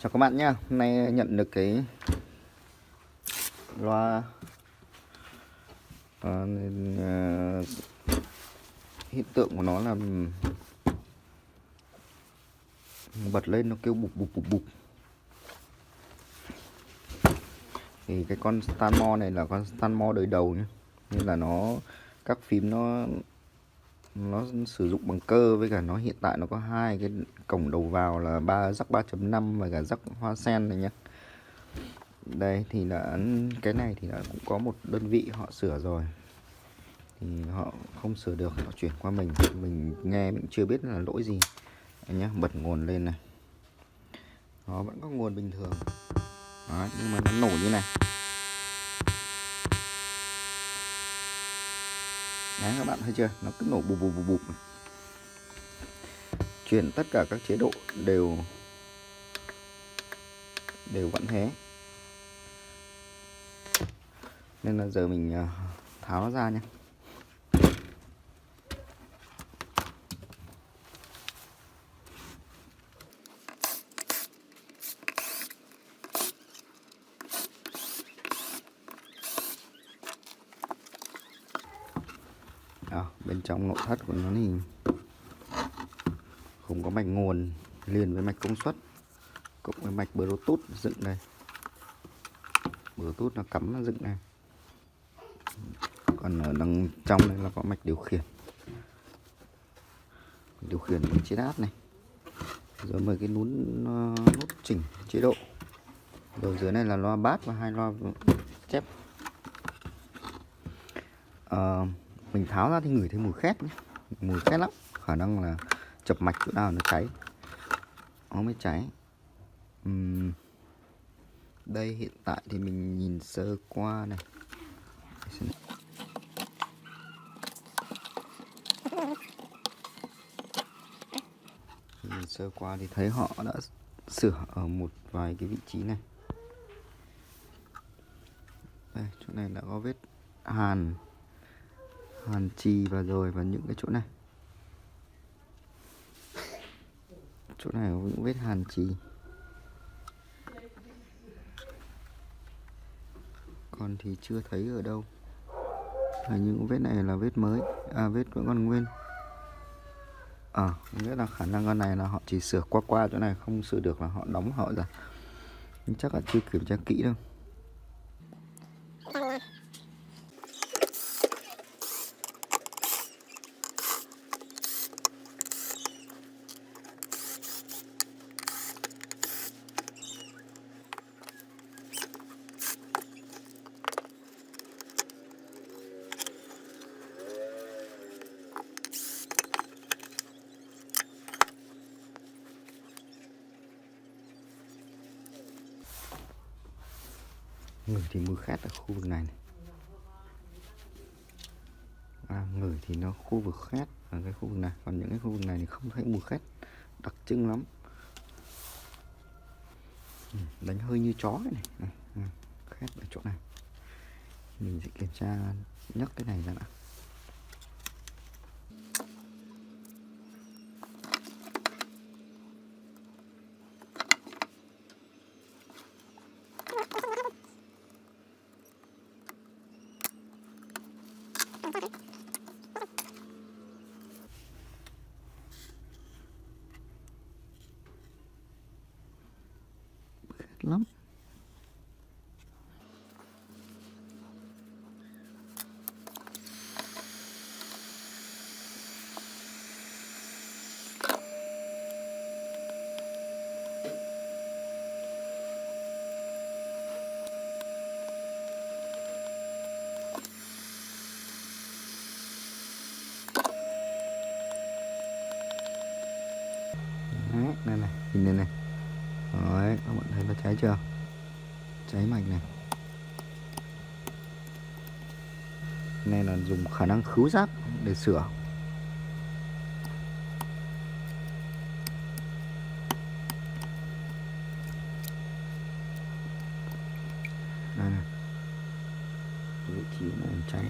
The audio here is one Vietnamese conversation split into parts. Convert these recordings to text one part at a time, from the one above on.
Chào các bạn nhé. Hôm nay nhận được cái loa hiện tượng của nó là bật lên nó kêu bụp bụp bụp bụp. Thì cái con Stanmore này là con Stanmore đời đầu nhé, nên là các phím nó sử dụng bằng cơ, với cả nó hiện tại nó có hai cái cổng đầu vào là jack 3.5 và cả jack hoa sen này nhé. Đây thì cái này thì đã cũng có một đơn vị họ sửa rồi, thì họ không sửa được, họ chuyển qua mình nghe mình chưa biết là lỗi gì. Đây nhé, bật nguồn lên này, nó vẫn có nguồn bình thường. Đó, nhưng mà nó nổ như này. Đấy, các bạn thấy chưa, nó cứ nổ bụp bụp bụp bụp. Chuyển tất cả các chế độ đều vẫn thế, nên là giờ mình tháo nó ra nhé. Bên trong nội thất của nó thì không có mạch nguồn liền với mạch công suất, cộng với mạch Bluetooth dựng đây. Bluetooth nó cắm nó dựng này. Còn ở đằng trong này là có mạch điều khiển với chế áp này, rồi mấy cái nút chỉnh chế độ. Đầu dưới này là loa bass và hai loa chép. Mình tháo ra thì ngửi thấy mùi khét nhé. Mùi khét lắm, khả năng là chập mạch chỗ nào nó cháy, nó mới cháy. Đây hiện tại thì mình nhìn sơ qua này. Nhìn sơ qua thì thấy họ đã sửa ở một vài cái vị trí này. Đây, chỗ này đã có vết hàn chì và những cái chỗ này. Chỗ này có những vết hàn chì. Còn thì chưa thấy ở đâu. Những vết này là vết mới, vết vẫn còn nguyên. Nghĩa là khả năng con này là họ chỉ sửa qua chỗ này, không sửa được là họ đóng họ ra. Nhưng chắc là chưa kiểm tra kỹ đâu. Ngửi thì mùi khét ở khu vực này, ngửi thì nó khu vực khét ở cái khu vực này, còn những cái khu vực này thì không thấy mùi khét đặc trưng lắm. Đánh hơi như chó cái này, khét ở chỗ này. Mình sẽ kiểm tra nhấc cái này ra đã. Lắm. Đấy, đây này, nhìn đây này. Đấy, các bạn thấy nó cháy chưa? Cháy mạch này. Này là dùng khả năng khứu giác để sửa. Đây này, vị trí này cháy.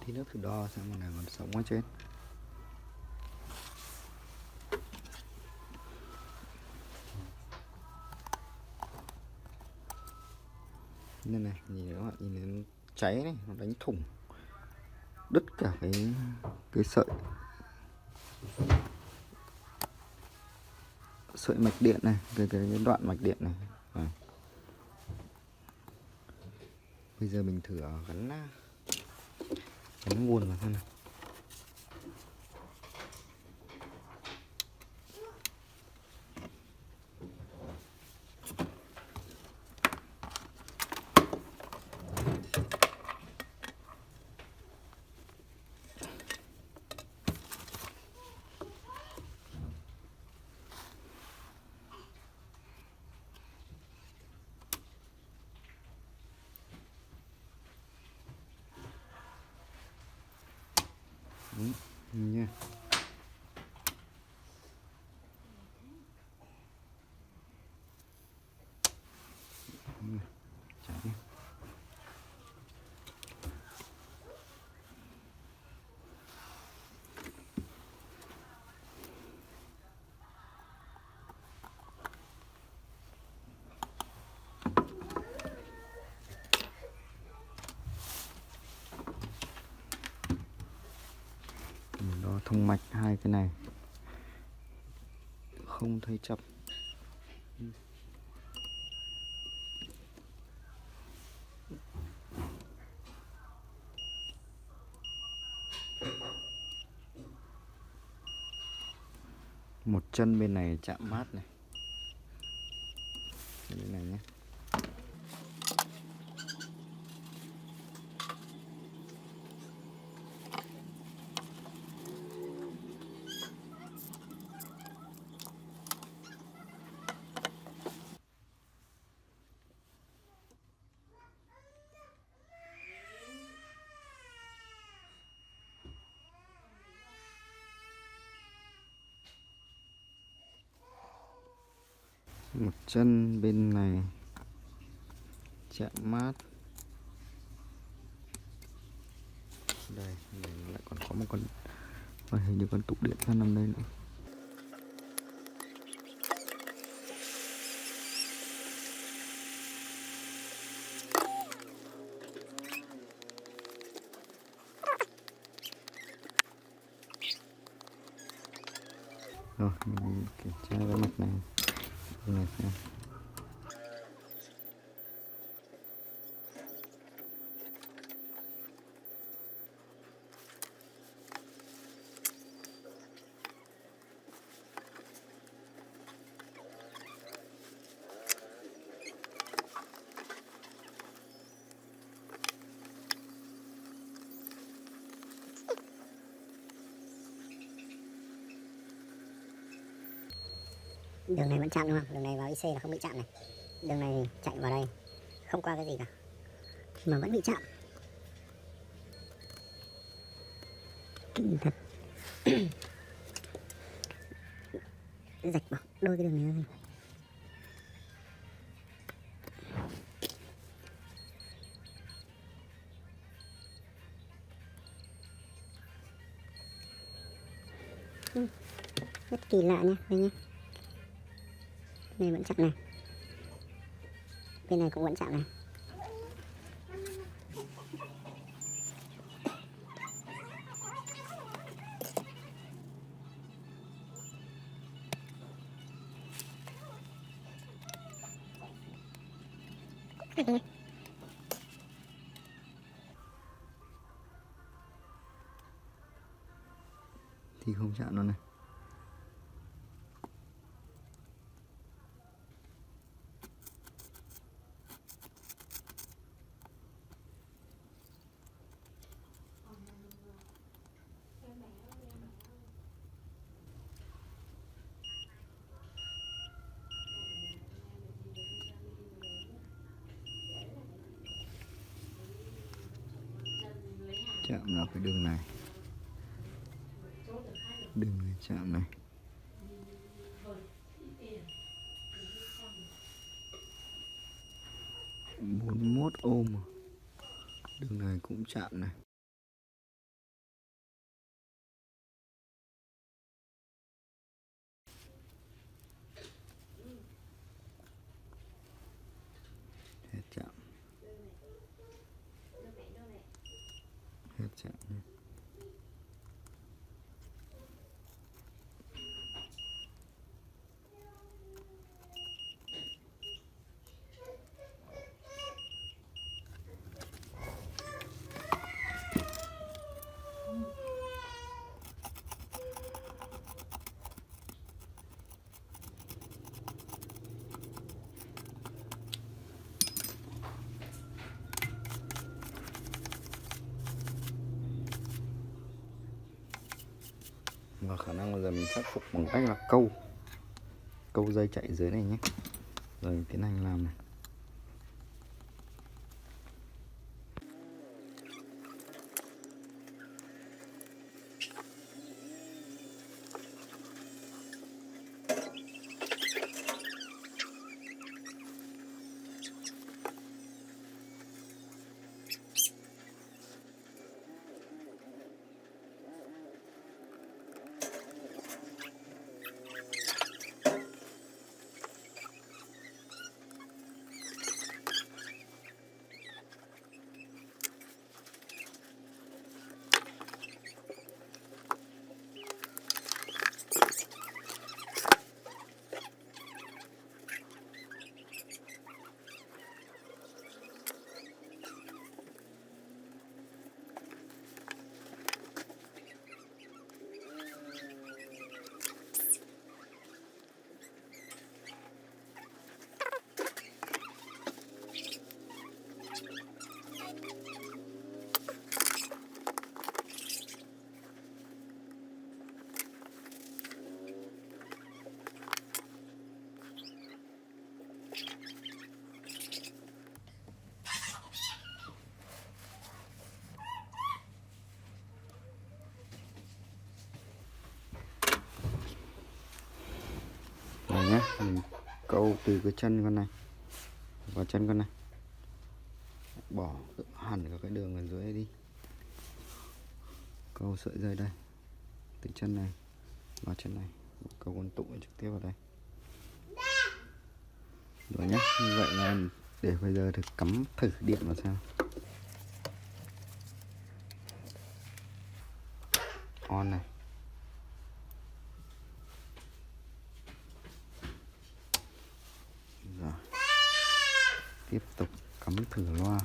Tí nước thử đo xem con nào còn sống quá chết. Nên này, nhìn các bạn nhìn nó cháy này, nó đánh thủng đứt cả cái sợi mạch điện này, cái đoạn mạch điện này. Bây giờ mình thử gắn nguồn vào xem nào. Nha. Đo thông mạch hai cái này không thấy chập. Một chân bên này chạm mát này, bên này nhé. Một chân bên này chạm mát. Đây lại còn có một con, hình như con tụ điện ra nằm đây nữa. Rồi mình kiểm tra cái mạch này. Này xem. Đường này vẫn chạm đúng không? Đường này vào IC là không bị chạm này. Đường này chạy vào đây không qua cái gì cả mà vẫn bị chạm. Kinh thật. Rạch bỏ đôi cái đường này ra này. Rất kỳ lạ nha, đây nhé. Này vẫn chạm này, bên này cũng vẫn chạm này. Thì không chạm nó này. Chạm vào cái đường này, đường này chạm này. 41 ohm, đường này cũng chạm này. chạm nhé. Và khả năng bây giờ mình khắc phục bằng cách là câu dây chạy dưới này nhé, rồi mình tiến hành làm này. Rồi nhé, mình câu từ cái chân con này vào chân con này, bỏ hẳn cái đường ở dưới đi, câu sợi dây đây từ chân này vào chân này, câu con tụ trực tiếp vào đây. Rồi nhé, như vậy là để bây giờ thì cắm thử điện vào xem. On này. Rồi. Tiếp tục cắm thử loa.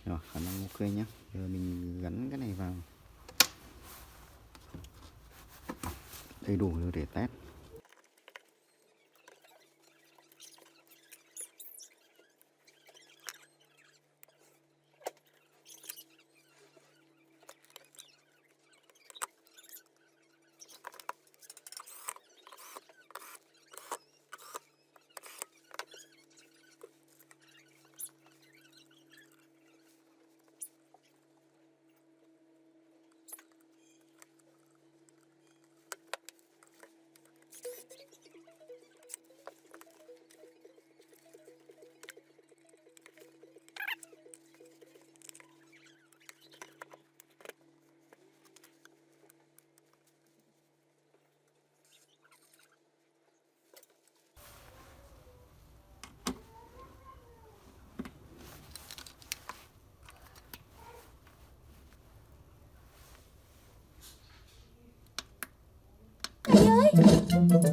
Rồi, khả năng ok nhé. Giờ mình gắn cái này vào đầy đủ rồi để test.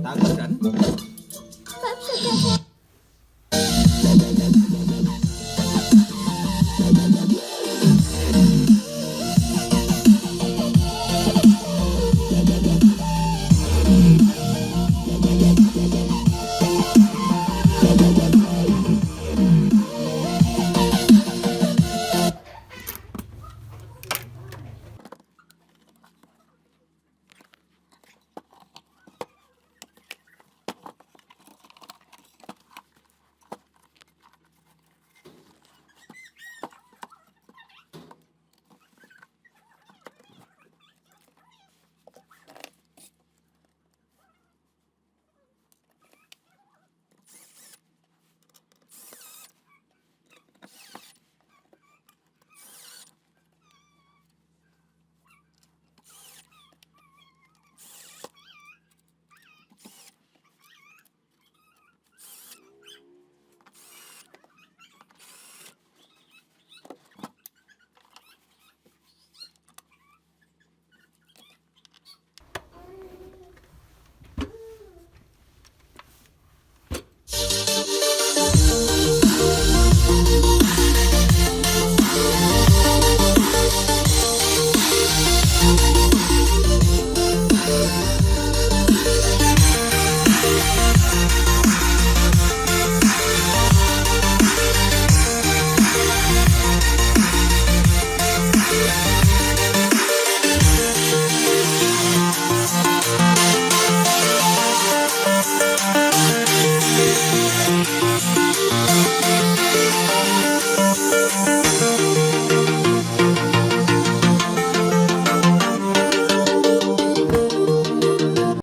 Tao không rảnh.